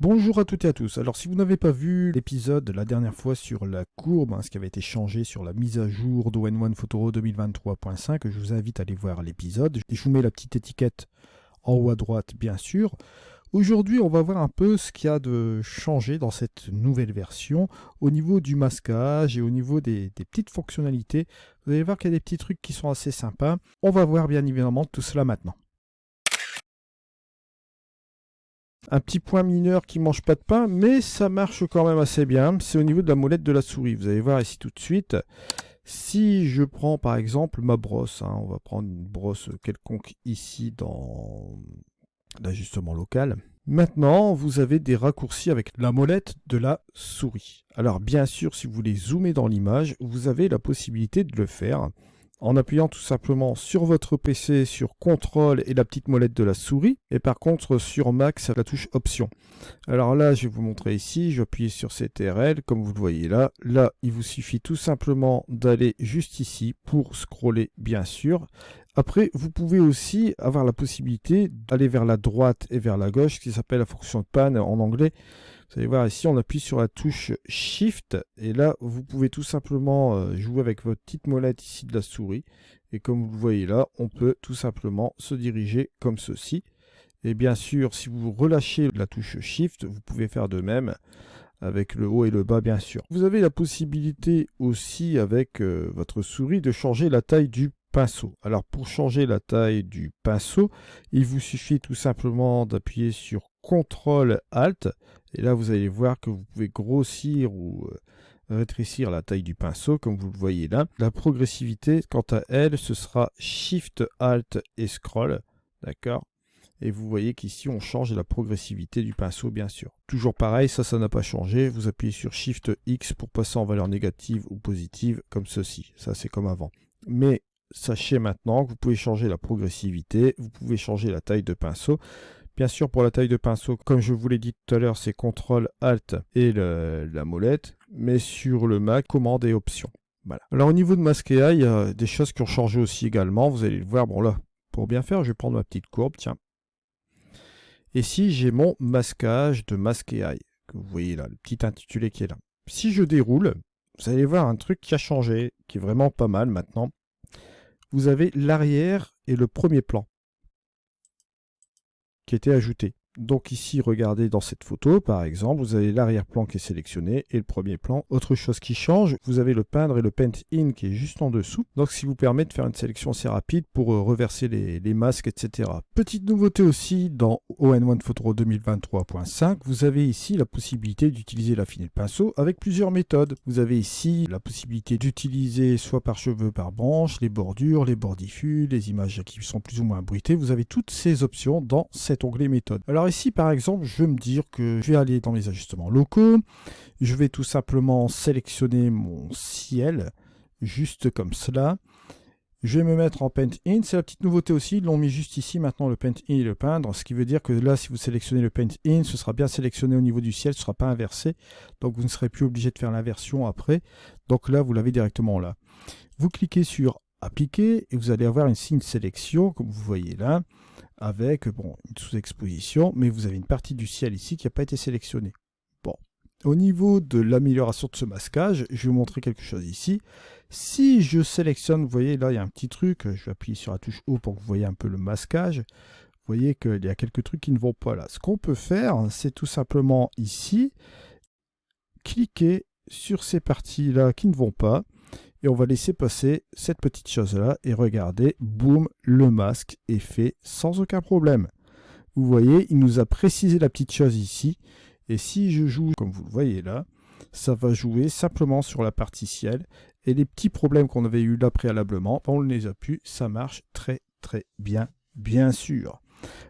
Bonjour à toutes et à tous. Alors si vous n'avez pas vu l'épisode la dernière fois sur la courbe, ce qui avait été changé sur la mise à jour d'ON1 Photoro 2023.5, je vous invite à aller voir l'épisode. Je vous mets la petite étiquette en haut à droite bien sûr. Aujourd'hui on va voir un peu ce qu'il y a de changé dans cette nouvelle version au niveau du masquage et au niveau des petites fonctionnalités. Vous allez voir qu'il y a des petits trucs qui sont assez sympas. On va voir bien évidemment tout cela maintenant. Un petit point mineur qui mange pas de pain, mais ça marche quand même assez bien. C'est au niveau de la molette de la souris. Vous allez voir ici tout de suite. Si je prends par exemple ma brosse, on va prendre une brosse quelconque ici dans l'ajustement local. Maintenant, vous avez des raccourcis avec la molette de la souris. Alors bien sûr, si vous voulez zoomer dans l'image, vous avez la possibilité de le faire en appuyant tout simplement sur votre PC sur CTRL et la petite molette de la souris, et par contre sur Mac, c'est la touche Option. Alors là, je vais vous montrer ici, je vais appuyer sur CTRL, comme vous le voyez là. Là, il vous suffit tout simplement d'aller juste ici pour scroller, bien sûr. Après, vous pouvez aussi avoir la possibilité d'aller vers la droite et vers la gauche, ce qui s'appelle la fonction de pan en anglais. Vous allez voir ici, on appuie sur la touche Shift et là, vous pouvez tout simplement jouer avec votre petite molette ici de la souris. Et comme vous le voyez là, on peut tout simplement se diriger comme ceci. Et bien sûr, si vous relâchez la touche Shift, vous pouvez faire de même avec le haut et le bas, bien sûr. Vous avez la possibilité aussi avec votre souris de changer la taille du pinceau. Alors pour changer la taille du pinceau, il vous suffit tout simplement d'appuyer sur CTRL ALT et là vous allez voir que vous pouvez grossir ou rétrécir la taille du pinceau comme vous le voyez là. La progressivité quant à elle ce sera Shift ALT et Scroll, d'accord. Et vous voyez qu'ici, on change la progressivité du pinceau, bien sûr. Toujours pareil, ça n'a pas changé. Vous appuyez sur Shift X pour passer en valeur négative ou positive, comme ceci. Ça, c'est comme avant. Mais sachez maintenant que vous pouvez changer la progressivité, vous pouvez changer la taille de pinceau. Bien sûr, pour la taille de pinceau, comme je vous l'ai dit tout à l'heure, c'est CTRL, ALT et la molette. Mais sur le Mac, commande et option. Voilà. Alors, au niveau de Mask AI, il y a des choses qui ont changé aussi également. Vous allez le voir. Bon, là, pour bien faire, je vais prendre ma petite courbe. Tiens. Et si j'ai mon masquage de Mask AI, que vous voyez là, le petit intitulé qui est là. Si je déroule, vous allez voir un truc qui a changé, qui est vraiment pas mal maintenant. Vous avez l'arrière et le premier plan qui étaient ajoutés. Donc ici, regardez dans cette photo, par exemple, vous avez l'arrière-plan qui est sélectionné et le premier plan. Autre chose qui change, vous avez le peindre et le paint in qui est juste en dessous. Donc, ce qui vous permet de faire une sélection assez rapide pour reverser les masques, etc. Petite nouveauté aussi dans ON1 Photoro 2023.5, vous avez ici la possibilité d'utiliser l'affiné de pinceau avec plusieurs méthodes. Vous avez ici la possibilité d'utiliser soit par cheveux, par branche, les bordures, les bords diffus, les images qui sont plus ou moins bruitées. Vous avez toutes ces options dans cet onglet méthode. Alors ici, par exemple, je vais me dire que je vais aller dans les ajustements locaux. Je vais tout simplement sélectionner mon ciel, juste comme cela. Je vais me mettre en Paint In. C'est la petite nouveauté aussi. Ils l'ont mis juste ici maintenant, le Paint In et le peindre. Ce qui veut dire que là, si vous sélectionnez le Paint In, ce sera bien sélectionné au niveau du ciel. Ce ne sera pas inversé. Donc, vous ne serez plus obligé de faire l'inversion après. Donc là, vous l'avez directement là. Vous cliquez sur Appliquer et vous allez avoir une signe sélection, comme vous voyez là, avec une sous-exposition, mais vous avez une partie du ciel ici qui n'a pas été sélectionnée. Bon, au niveau de l'amélioration de ce masquage, je vais vous montrer quelque chose ici. Si je sélectionne, vous voyez là, il y a un petit truc, je vais appuyer sur la touche haut pour que vous voyez un peu le masquage. Vous voyez qu'il y a quelques trucs qui ne vont pas là. Ce qu'on peut faire, c'est tout simplement ici, cliquer sur ces parties-là qui ne vont pas, et on va laisser passer cette petite chose-là et regardez, boum, le masque est fait sans aucun problème. Vous voyez, il nous a précisé la petite chose ici. Et si je joue, comme vous le voyez là, ça va jouer simplement sur la partie ciel. Et les petits problèmes qu'on avait eu là préalablement, on les a pu, ça marche très très bien, bien sûr.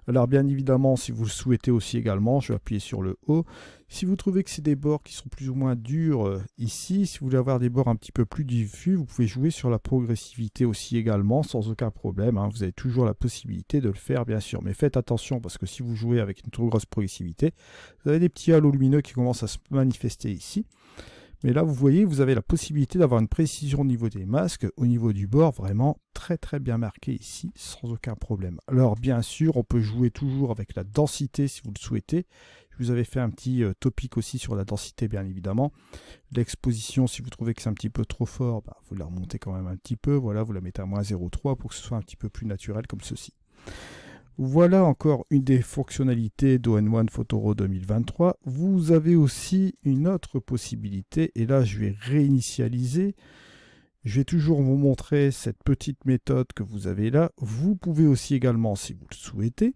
Alors bien évidemment, si vous le souhaitez aussi également, je vais appuyer sur le haut. Si vous trouvez que c'est des bords qui sont plus ou moins durs ici, si vous voulez avoir des bords un petit peu plus diffus, vous pouvez jouer sur la progressivité aussi également, sans aucun problème. Vous avez toujours la possibilité de le faire, bien sûr. Mais faites attention, parce que si vous jouez avec une trop grosse progressivité, vous avez des petits halos lumineux qui commencent à se manifester ici. Mais là, vous voyez, vous avez la possibilité d'avoir une précision au niveau des masques, au niveau du bord, vraiment très très bien marqué ici, sans aucun problème. Alors bien sûr, on peut jouer toujours avec la densité si vous le souhaitez. Je vous avez fait un petit topic aussi sur la densité, bien évidemment. L'exposition, si vous trouvez que c'est un petit peu trop fort, bah, vous la remontez quand même un petit peu. Voilà, vous la mettez à moins 0,3 pour que ce soit un petit peu plus naturel comme ceci. Voilà encore une des fonctionnalités d'All-in-One Photoro 2023. Vous avez aussi une autre possibilité, et là je vais réinitialiser. Je vais toujours vous montrer cette petite méthode que vous avez là. Vous pouvez aussi également, si vous le souhaitez,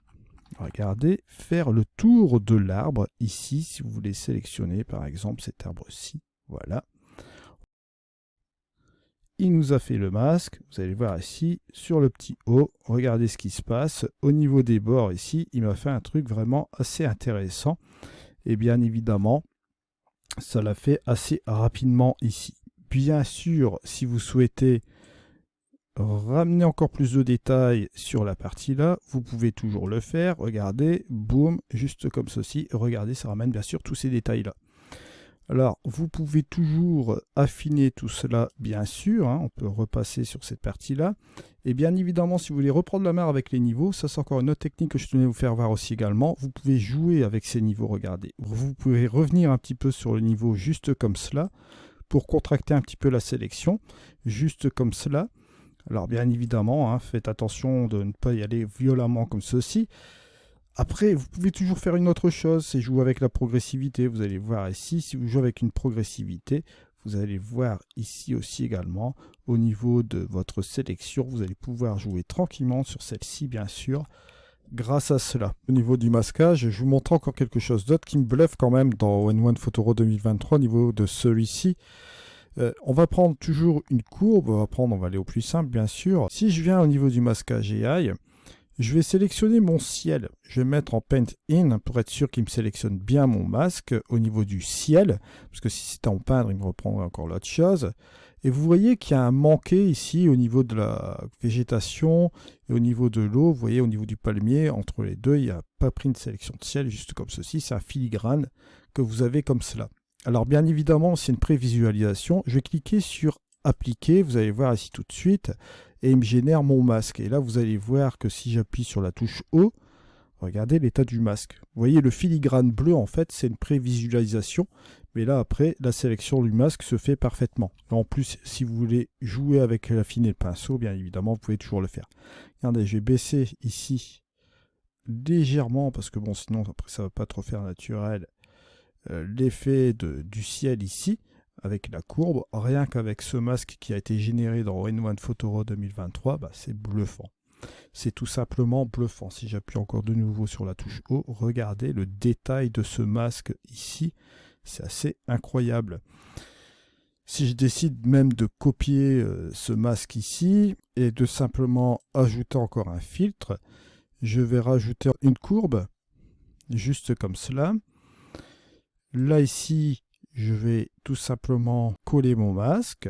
regardez, faire le tour de l'arbre ici, si vous voulez sélectionner par exemple cet arbre-ci. Voilà. Il nous a fait le masque, vous allez voir ici, sur le petit O, regardez ce qui se passe. Au niveau des bords ici, il m'a fait un truc vraiment assez intéressant. Et bien évidemment, ça l'a fait assez rapidement ici. Bien sûr, si vous souhaitez ramener encore plus de détails sur la partie là, vous pouvez toujours le faire. Regardez, boum, juste comme ceci. Regardez, ça ramène bien sûr tous ces détails là. Alors, vous pouvez toujours affiner tout cela, bien sûr. Hein, on peut repasser sur cette partie-là. Et bien évidemment, si vous voulez reprendre la main avec les niveaux, ça c'est encore une autre technique que je tenais à vous faire voir aussi également. Vous pouvez jouer avec ces niveaux, regardez. Vous pouvez revenir un petit peu sur le niveau juste comme cela, pour contracter un petit peu la sélection, juste comme cela. Alors bien évidemment, hein, faites attention de ne pas y aller violemment comme ceci. Après, vous pouvez toujours faire une autre chose, c'est jouer avec la progressivité. Vous allez voir ici, si vous jouez avec une progressivité, vous allez voir ici aussi également, au niveau de votre sélection, vous allez pouvoir jouer tranquillement sur celle-ci, bien sûr, grâce à cela. Au niveau du masquage, je vous montre encore quelque chose d'autre qui me bluffe quand même dans All-in-One Photoro 2023, au niveau de celui-ci. On va prendre toujours une courbe, on va aller au plus simple, bien sûr. Si je viens au niveau du masquage AI, je vais sélectionner mon ciel. Je vais mettre en Paint In pour être sûr qu'il me sélectionne bien mon masque au niveau du ciel. Parce que si c'était en peindre, il me reprendrait encore l'autre chose. Et vous voyez qu'il y a un manqué ici au niveau de la végétation et au niveau de l'eau. Vous voyez au niveau du palmier, entre les deux, il n'y a pas pris une sélection de ciel juste comme ceci. C'est un filigrane que vous avez comme cela. Alors bien évidemment, c'est une prévisualisation. Je vais cliquer sur Appliquer. Vous allez voir ici tout de suite. Et il me génère mon masque. Et là, vous allez voir que si j'appuie sur la touche O, regardez l'état du masque. Vous voyez, le filigrane bleu, en fait, c'est une prévisualisation. Mais là, après, la sélection du masque se fait parfaitement. Et en plus, si vous voulez jouer avec l'affiner le pinceau, bien évidemment, vous pouvez toujours le faire. Regardez, je vais baisser ici légèrement, parce que bon, sinon, après, ça ne va pas trop faire naturel. L'effet du ciel ici, avec la courbe, rien qu'avec ce masque qui a été généré dans All-in-One Photoro 2023, bah, c'est bluffant. C'est tout simplement bluffant. Si j'appuie encore de nouveau sur la touche O, regardez le détail de ce masque ici, c'est assez incroyable. Si je décide même de copier ce masque ici et de simplement ajouter encore un filtre, je vais rajouter une courbe, juste comme cela. Là ici, je vais tout simplement coller mon masque.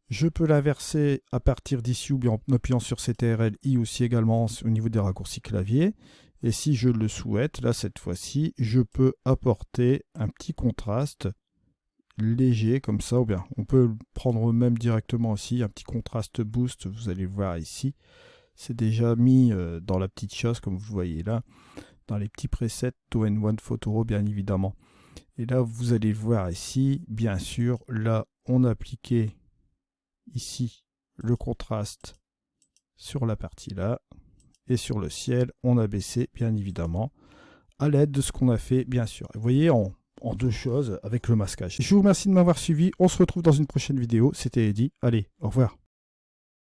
Je peux l'inverser à partir d'ici ou bien en appuyant sur CTRL-I aussi également au niveau des raccourcis clavier. Et si je le souhaite, là cette fois-ci, je peux apporter un petit contraste léger comme ça. Ou bien on peut le prendre même directement aussi, un petit contraste boost, vous allez voir ici. C'est déjà mis dans la petite chose comme vous voyez là, dans les petits presets All-in-One Photoro bien évidemment. Et là, vous allez voir ici, bien sûr, là, on a appliqué ici le contraste sur la partie là. Et sur le ciel, on a baissé, bien évidemment, à l'aide de ce qu'on a fait, bien sûr. Et vous voyez, en deux choses avec le masquage. Je vous remercie de m'avoir suivi. On se retrouve dans une prochaine vidéo. C'était Eddy. Allez, au revoir.